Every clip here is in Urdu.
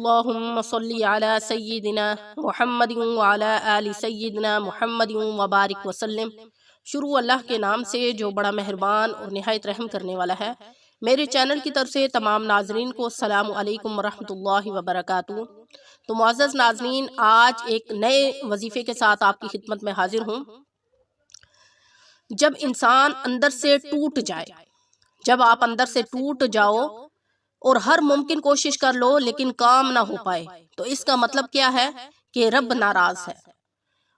اللہم صلی علی سیدنا محمد وعلی آل سیدنا محمد وبارک وسلم۔ شروع اللہ کے نام سے جو بڑا مہربان اور نہایت رحم کرنے والا ہے۔ میرے چینل کی طرف سے تمام ناظرین کو السلام علیکم ورحمۃ اللہ وبرکاتہ۔ تو معزز ناظرین، آج ایک نئے وظیفے کے ساتھ آپ کی خدمت میں حاضر ہوں۔ جب انسان اندر سے ٹوٹ جائے، جب آپ اندر سے ٹوٹ جاؤ اور ہر ممکن کوشش کر لو لیکن کام نہ ہو پائے، تو اس کا مطلب کیا ہے کہ رب ناراض ہے۔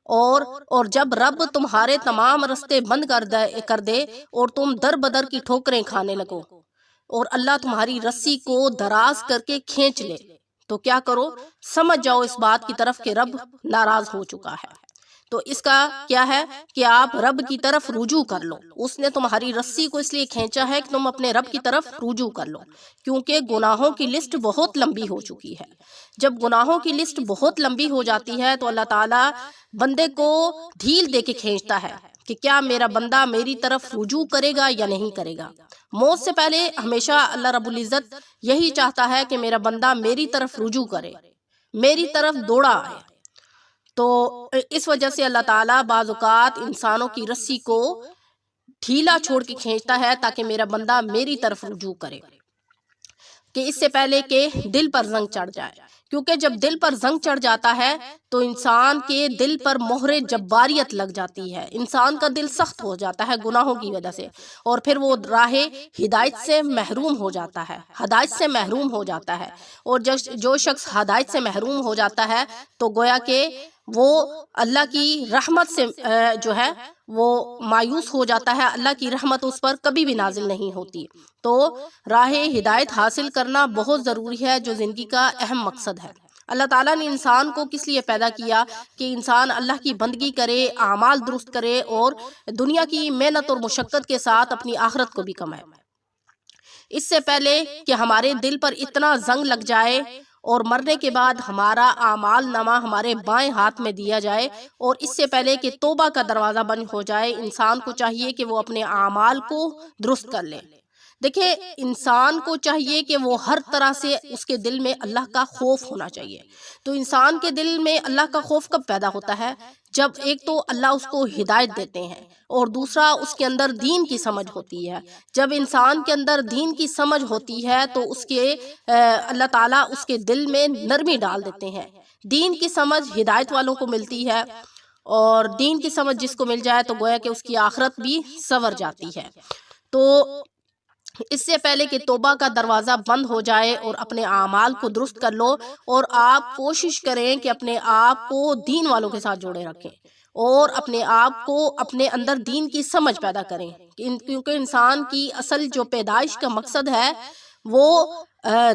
اور جب رب تمہارے تمام رستے بند کر دے اور تم در بدر کی ٹھوکریں کھانے لگو اور اللہ تمہاری رسی کو دراز کر کے کھینچ لے، تو کیا کرو؟ سمجھ جاؤ اس بات کی طرف کہ رب ناراض ہو چکا ہے۔ تو اس کا کیا ہے کہ آپ رب کی طرف رجوع کر لو۔ اس نے تمہاری رسی کو اس لیے کھینچا ہے کہ تم اپنے رب کی طرف رجوع کر لو، کیونکہ گناہوں کی لسٹ بہت لمبی ہو چکی ہے۔ جب گناہوں کی لسٹ بہت لمبی ہو جاتی ہے تو اللہ تعالیٰ بندے کو ڈھیل دے کے کھینچتا ہے کہ کیا میرا بندہ میری طرف رجوع کرے گا یا نہیں کرے گا۔ موت سے پہلے ہمیشہ اللہ رب العزت یہی چاہتا ہے کہ میرا بندہ میری طرف رجوع کرے، میری طرف دوڑا آئے۔ تو اس وجہ سے اللہ تعالیٰ بعض اوقات انسانوں کی رسی کو ڈھیلا چھوڑ کے کھینچتا ہے تاکہ میرا بندہ میری طرف رجوع کرے، کہ اس سے پہلے کہ دل پر زنگ چڑھ جائے۔ کیونکہ جب دل پر زنگ چڑھ جاتا ہے تو انسان کے دل پر مہر جباریت لگ جاتی ہے، انسان کا دل سخت ہو جاتا ہے گناہوں کی وجہ سے، اور پھر وہ راہ ہدایت سے محروم ہو جاتا ہے، ہدایت سے محروم ہو جاتا ہے۔ اور جو شخص ہدایت سے محروم ہو جاتا ہے تو گویا کہ وہ اللہ کی رحمت سے جو ہے وہ مایوس ہو جاتا ہے، اللہ کی رحمت اس پر کبھی بھی نازل نہیں ہوتی۔ تو راہ ہدایت حاصل کرنا بہت ضروری ہے، جو زندگی کا اہم مقصد ہے۔ اللہ تعالیٰ نے انسان کو کس لیے پیدا کیا؟ کہ انسان اللہ کی بندگی کرے، اعمال درست کرے اور دنیا کی محنت اور مشقت کے ساتھ اپنی آخرت کو بھی کمائے۔ اس سے پہلے کہ ہمارے دل پر اتنا زنگ لگ جائے اور مرنے کے بعد ہمارا اعمال نامہ ہمارے بائیں ہاتھ میں دیا جائے، اور اس سے پہلے کہ توبہ کا دروازہ بند ہو جائے، انسان کو چاہیے کہ وہ اپنے اعمال کو درست کر لے۔ دیکھیں، انسان کو چاہیے کہ وہ ہر طرح سے اس کے دل میں اللہ کا خوف ہونا چاہیے۔ تو انسان کے دل میں اللہ کا خوف کب پیدا ہوتا ہے؟ جب ایک تو اللہ اس کو ہدایت دیتے ہیں اور دوسرا اس کے اندر دین کی سمجھ ہوتی ہے۔ جب انسان کے اندر دین کی سمجھ ہوتی ہے تو اس کے اللہ تعالیٰ اس کے دل میں نرمی ڈال دیتے ہیں۔ دین کی سمجھ ہدایت والوں کو ملتی ہے، اور دین کی سمجھ جس کو مل جائے تو گویا کہ اس کی آخرت بھی سنور جاتی ہے۔ تو اس سے پہلے کہ توبہ کا دروازہ بند ہو جائے اور اپنے اعمال کو درست کر لو، اور آپ کوشش کریں کہ اپنے آپ کو دین والوں کے ساتھ جوڑے رکھیں اور اپنے آپ کو اپنے اندر دین کی سمجھ پیدا کریں، کیونکہ انسان کی اصل جو پیدائش کا مقصد ہے وہ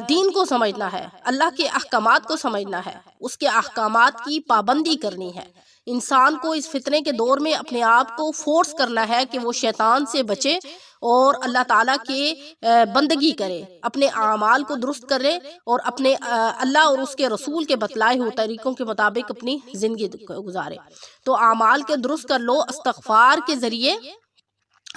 دین کو سمجھنا ہے، اللہ کے احکامات کو سمجھنا ہے، اس کے احکامات کی پابندی کرنی ہے۔ انسان کو اس فتنے کے دور میں اپنے آپ کو فورس کرنا ہے کہ وہ شیطان سے بچے اور اللہ تعالیٰ کے بندگی کرے، اپنے اعمال کو درست کرے اور اپنے اللہ اور اس کے رسول کے بتلائے ہوئے طریقوں کے مطابق اپنی زندگی گزارے۔ تو اعمال کے درست کر لو استغفار کے ذریعے۔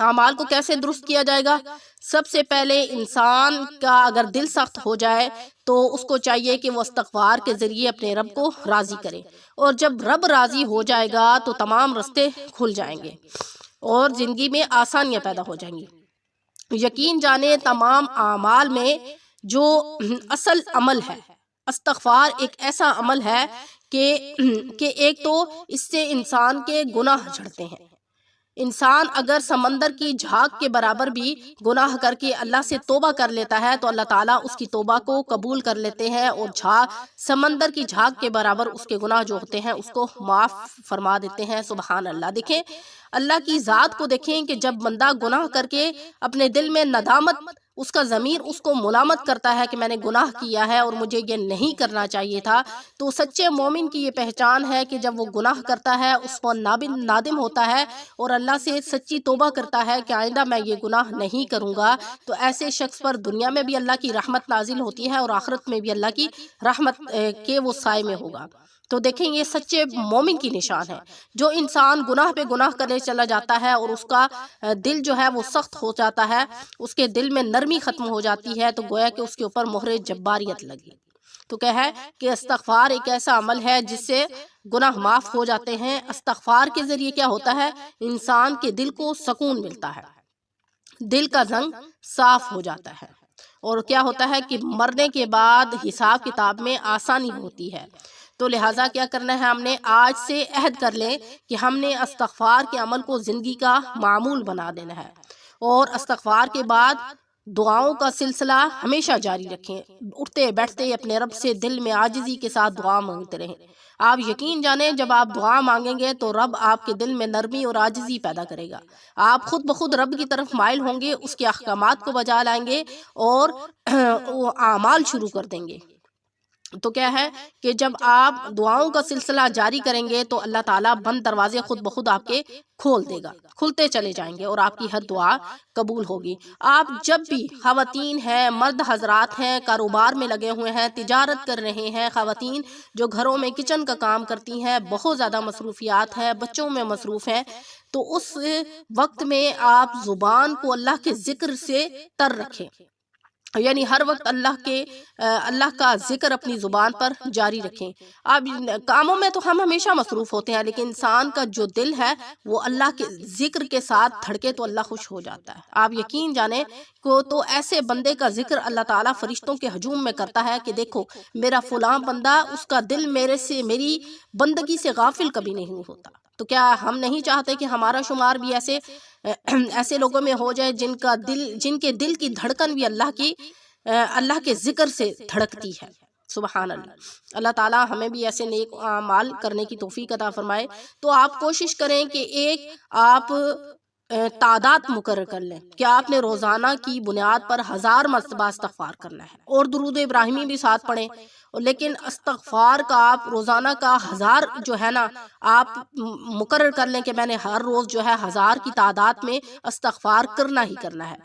اعمال کو کیسے درست کیا جائے گا؟ سب سے پہلے انسان کا اگر دل سخت ہو جائے تو اس کو چاہیے کہ وہ استغفار کے ذریعے اپنے رب کو راضی کرے، اور جب رب راضی ہو جائے گا تو تمام رستے کھل جائیں گے اور زندگی میں آسانیاں پیدا ہو جائیں گی۔ یقین جانے تمام اعمال میں جو اصل عمل ہے، استغفار ایک ایسا عمل ہے کہ ایک تو اس سے انسان کے گناہ جھڑتے ہیں۔ انسان اگر سمندر کی جھاگ کے برابر بھی گناہ کر کے اللہ سے توبہ کر لیتا ہے تو اللہ تعالیٰ اس کی توبہ کو قبول کر لیتے ہیں، اور سمندر کی جھاگ کے برابر اس کے گناہ جو ہوتے ہیں اس کو معاف فرما دیتے ہیں۔ سبحان اللہ۔ دیکھیں اللہ کی ذات کو، دیکھیں کہ جب بندہ گناہ کر کے اپنے دل میں ندامت، اس کا ضمیر اس کو ملامت کرتا ہے کہ میں نے گناہ کیا ہے اور مجھے یہ نہیں کرنا چاہیے تھا، تو سچے مومن کی یہ پہچان ہے کہ جب وہ گناہ کرتا ہے اس کو نادم ہوتا ہے اور اللہ سے سچی توبہ کرتا ہے کہ آئندہ میں یہ گناہ نہیں کروں گا، تو ایسے شخص پر دنیا میں بھی اللہ کی رحمت نازل ہوتی ہے اور آخرت میں بھی اللہ کی رحمت کے وہ سائے میں ہوگا۔ تو دیکھیں یہ سچے مومن کی نشان ہے۔ جو انسان گناہ پہ گناہ کرنے چلا جاتا ہے اور اس کا دل جو ہے وہ سخت ہو جاتا ہے، اس کے دل میں نرمی ختم ہو جاتی ہے، تو گویا کہ اس کے اوپر مہر جباریت لگی۔ تو کیا ہے کہ استغفار ایک ایسا عمل ہے جس سے گناہ معاف ہو جاتے ہیں۔ استغفار کے ذریعے کیا ہوتا ہے، انسان کے دل کو سکون ملتا ہے، دل کا زنگ صاف ہو جاتا ہے، اور کیا ہوتا ہے کہ مرنے کے بعد حساب کتاب میں آسانی ہوتی ہے۔ تو لہٰذا کیا کرنا ہے، ہم نے آج سے عہد کر لیں کہ ہم نے استغفار کے عمل کو زندگی کا معمول بنا دینا ہے، اور استغفار کے بعد دعاؤں کا سلسلہ ہمیشہ جاری رکھیں، اٹھتے بیٹھتے اپنے رب سے دل میں عاجزی کے ساتھ دعا مانگتے رہیں۔ آپ یقین جانیں جب آپ دعا مانگیں گے تو رب آپ کے دل میں نرمی اور عاجزی پیدا کرے گا، آپ خود بخود رب کی طرف مائل ہوں گے، اس کے احکامات کو بجا لائیں گے اور اعمال شروع کر دیں گے۔ تو کیا ہے کہ جب آپ دعاؤں کا سلسلہ جاری کریں گے تو اللہ تعالیٰ بند دروازے خود بخود آپ کے کھول دے گا، کھلتے چلے جائیں گے، اور آپ کی ہر دعا قبول ہوگی۔ آپ جب بھی خواتین ہیں، مرد حضرات ہیں، کاروبار میں لگے ہوئے ہیں، تجارت کر رہے ہیں، خواتین جو گھروں میں کچن کا کام کرتی ہیں، بہت زیادہ مصروفیات ہیں، بچوں میں مصروف ہیں، تو اس وقت میں آپ زبان کو اللہ کے ذکر سے تر رکھیں، یعنی ہر وقت اللہ کا ذکر اپنی زبان پر جاری رکھیں۔ اب کاموں میں تو ہم ہمیشہ مصروف ہوتے ہیں، لیکن انسان کا جو دل ہے وہ اللہ کے ذکر کے ساتھ دھڑکے تو اللہ خوش ہو جاتا ہے۔ آپ یقین جانیں تو ایسے بندے کا ذکر اللہ تعالیٰ فرشتوں کے ہجوم میں کرتا ہے کہ دیکھو میرا فلاں بندہ، اس کا دل میری بندگی سے غافل کبھی نہیں ہوتا۔ تو کیا ہم نہیں چاہتے کہ ہمارا شمار بھی ایسے لوگوں میں ہو جائے جن کے دل کی دھڑکن بھی اللہ کے ذکر سے دھڑکتی ہے؟ سبحان اللہ۔ اللہ تعالیٰ ہمیں بھی ایسے نیک اعمال کرنے کی توفیق عطا فرمائے۔ تو آپ کوشش کریں کہ ایک آپ تعداد مقرر کر لیں کہ آپ نے روزانہ کی بنیاد پر 1000 مرتبہ استغفار کرنا ہے، اور درود ابراہیمی بھی ساتھ پڑھیں، لیکن استغفار کا آپ روزانہ کا 1000 جو ہے نا آپ مقرر کر لیں کہ میں نے ہر روز جو ہے 1000 کی تعداد میں استغفار کرنا ہی کرنا ہے،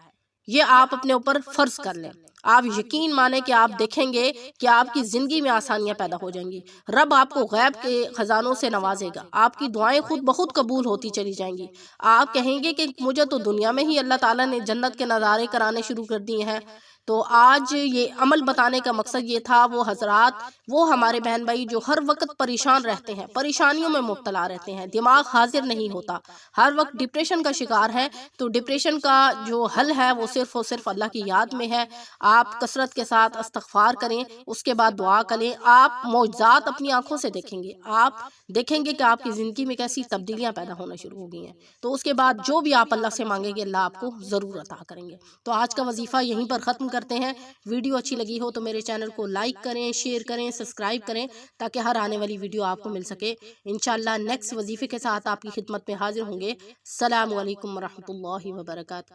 یہ آپ اپنے اوپر فرض کر لیں۔ آپ یقین مانیں کہ آپ دیکھیں گے کہ آپ کی زندگی میں آسانیاں پیدا ہو جائیں گی، رب آپ کو غیب کے خزانوں سے نوازے گا، آپ کی دعائیں خود بخود قبول ہوتی چلی جائیں گی۔ آپ کہیں گے کہ مجھے تو دنیا میں ہی اللہ تعالیٰ نے جنت کے نظارے کرانے شروع کر دیے ہیں۔ تو آج یہ عمل بتانے کا مقصد یہ تھا، وہ حضرات، وہ ہمارے بہن بھائی جو ہر وقت پریشان رہتے ہیں، پریشانیوں میں مبتلا رہتے ہیں، دماغ حاضر نہیں ہوتا، ہر وقت ڈپریشن کا شکار ہے، تو ڈپریشن کا جو حل ہے وہ صرف اور صرف اللہ کی یاد میں ہے۔ آپ کثرت کے ساتھ استغفار کریں، اس کے بعد دعا کریں، آپ معجزات اپنی آنکھوں سے دیکھیں گے، آپ دیکھیں گے کہ آپ کی زندگی میں کیسی تبدیلیاں پیدا ہونا شروع ہو گئی ہیں۔ تو اس کے بعد جو بھی آپ اللہ سے مانگیں گے اللہ آپ کو ضرور عطا کریں گے۔ تو آج کا وظیفہ یہیں پر ختم کرتے ہیں۔ ویڈیو اچھی لگی ہو تو میرے چینل کو لائک کریں، شیئر کریں، سبسکرائب کریں، تاکہ ہر آنے والی ویڈیو آپ کو مل سکے۔ انشاءاللہ نیکسٹ وظیفے کے ساتھ آپ کی خدمت میں حاضر ہوں گے۔ السلام علیکم ورحمۃ اللہ وبرکاتہ۔